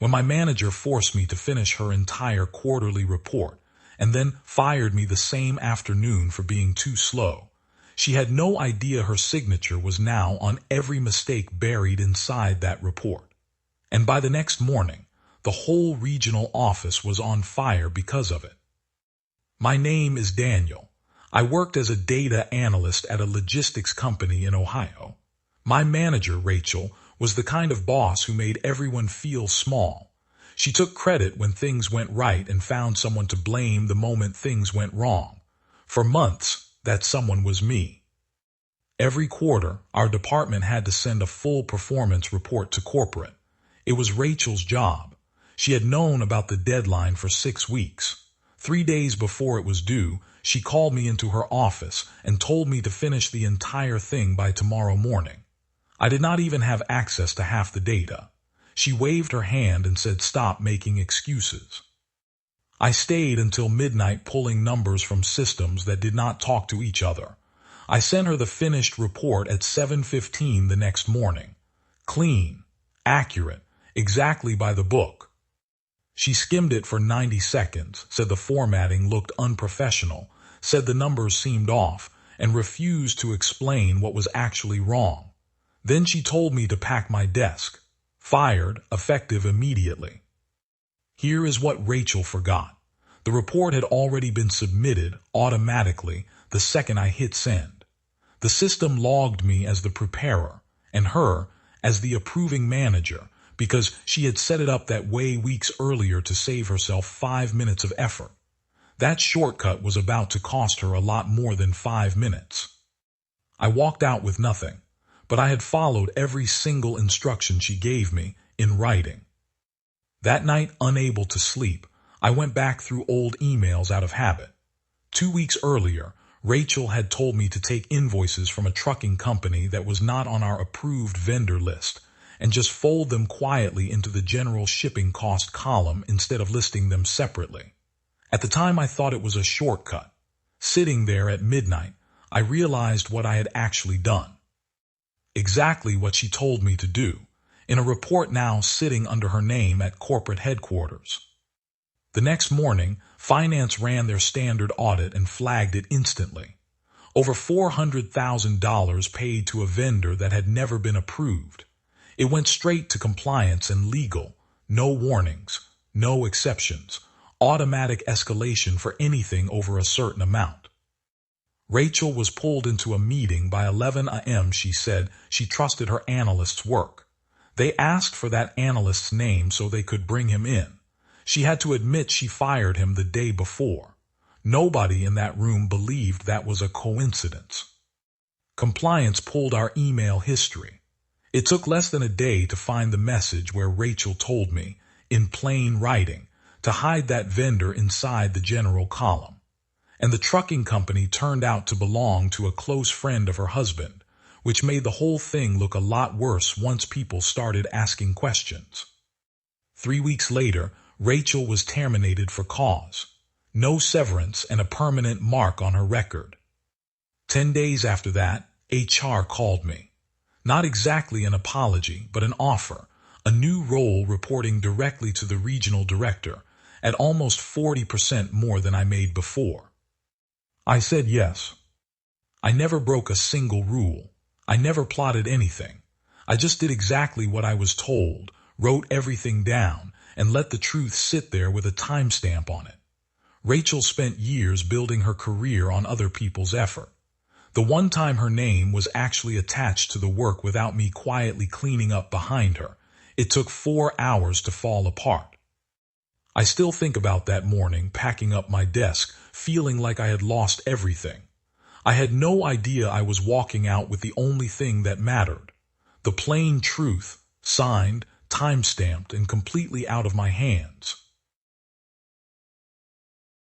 when my manager forced me to finish her entire quarterly report and then fired me the same afternoon for being too slow. She had no idea her signature was now on every mistake buried inside that report. And by the next morning, the whole regional office was on fire because of it. My name is Daniel. I worked as a data analyst at a logistics company in Ohio. My manager, Rachel, was the kind of boss who made everyone feel small. She took credit when things went right and found someone to blame the moment things went wrong. For months, that someone was me. Every quarter, our department had to send a full performance report to corporate. It was Rachel's job. She had known about the deadline for 6 weeks. 3 days before it was due, she called me into her office and told me to finish the entire thing by tomorrow morning. I did not even have access to half the data. She waved her hand and said, "Stop making excuses." I stayed until midnight pulling numbers from systems that did not talk to each other. I sent her the finished report at 7:15 the next morning. Clean, accurate, exactly by the book. She skimmed it for 90 seconds, said the formatting looked unprofessional, said the numbers seemed off, and refused to explain what was actually wrong. Then she told me to pack my desk. Fired, effective immediately. Here is what Rachel forgot. The report had already been submitted automatically the second I hit send. The system logged me as the preparer and her as the approving manager because she had set it up that way weeks earlier to save herself 5 minutes of effort. That shortcut was about to cost her a lot more than 5 minutes. I walked out with nothing, but I had followed every single instruction she gave me in writing. That night, unable to sleep, I went back through old emails out of habit. 2 weeks earlier, Rachel had told me to take invoices from a trucking company that was not on our approved vendor list and just fold them quietly into the general shipping cost column instead of listing them separately. At the time, I thought it was a shortcut. Sitting there at midnight, I realized what I had actually done. Exactly what she told me to do, in a report now sitting under her name at corporate headquarters. The next morning, finance ran their standard audit and flagged it instantly. Over $400,000 paid to a vendor that had never been approved. It went straight to compliance and legal. No warnings, no exceptions, automatic escalation for anything over a certain amount. Rachel was pulled into a meeting by 11 a.m. She said she trusted her analyst's work. They asked for that analyst's name so they could bring him in. She had to admit she fired him the day before. Nobody in that room believed that was a coincidence. Compliance pulled our email history. It took less than a day to find the message where Rachel told me, in plain writing, to hide that vendor inside the general column. And the trucking company turned out to belong to a close friend of her husband, which made the whole thing look a lot worse once people started asking questions. 3 weeks later, Rachel was terminated for cause. No severance and a permanent mark on her record. 10 days after that, HR called me. Not exactly an apology, but an offer, a new role reporting directly to the regional director, at almost 40% more than I made before. I said yes. I never broke a single rule. I never plotted anything. I just did exactly what I was told, wrote everything down, and let the truth sit there with a timestamp on it. Rachel spent years building her career on other people's effort. The one time her name was actually attached to the work without me quietly cleaning up behind her, it took 4 hours to fall apart. I still think about that morning, packing up my desk, feeling like I had lost everything. I had no idea I was walking out with the only thing that mattered. The plain truth, signed, time-stamped, and completely out of my hands.